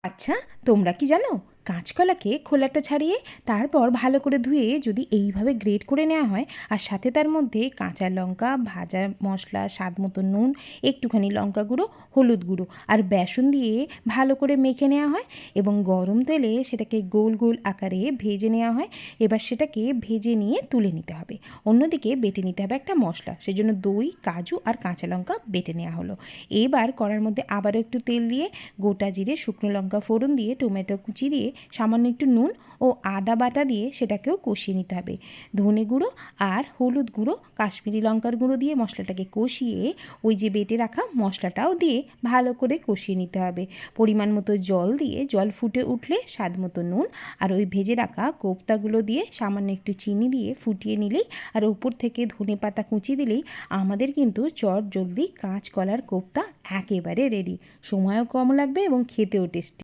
আচ্ছা, তোমরা কি জানো কাঁচকলাকে খোলাটা ছাড়িয়ে তারপর ভালো করে ধুয়ে যদি এইভাবে গ্রেট করে নেওয়া হয় আর সাথে তার মধ্যে কাঁচা লঙ্কা, ভাজা মশলা, স্বাদ মতো নুন, একটুখানি লঙ্কা গুঁড়ো, হলুদ গুঁড়ো আর বেসন দিয়ে ভালো করে মেখে নেওয়া হয় এবং গরম তেলে সেটাকে গোল গোল আকারে ভেজে নেওয়া হয়। এবার সেটাকে ভেজে নিয়ে তুলে নিতে হবে। অন্যদিকে বেটে নিতে হবে একটা মশলা, সেজন্য দই, কাজু আর কাঁচা লঙ্কা বেটে নেওয়া হলো। এবার কড়ার মধ্যে আবারও একটু তেল দিয়ে গোটা জিরে, শুকনো লঙ্কা ফোড়ন দিয়ে, টমেটো কুচি দিয়ে, সামান্য একটু নুন ও আদা বাটা দিয়ে সেটাকেও কষিয়ে নিতে হবে। ধনে গুঁড়ো আর হলুদ গুঁড়ো, কাশ্মীরি লঙ্কার গুঁড়ো দিয়ে মশলাটাকে কষিয়ে ওই যে বেটে রাখা মশলাটাও দিয়ে ভালো করে কষিয়ে নিতে হবে। পরিমাণ মতো জল দিয়ে জল ফুটে উঠলে স্বাদ মতো নুন আর ওই ভেজে রাখা কোপ্তাগুলো দিয়ে সামান্য একটু চিনি দিয়ে ফুটিয়ে নিলেই আর উপর থেকে ধনে পাতা কুচি দিলেই আমাদের কিন্তু চট জলদি কাঁচকলার কোপ্তা একেবারে রেডি। সময়ও কম লাগবে এবং খেতেও টেস্টি।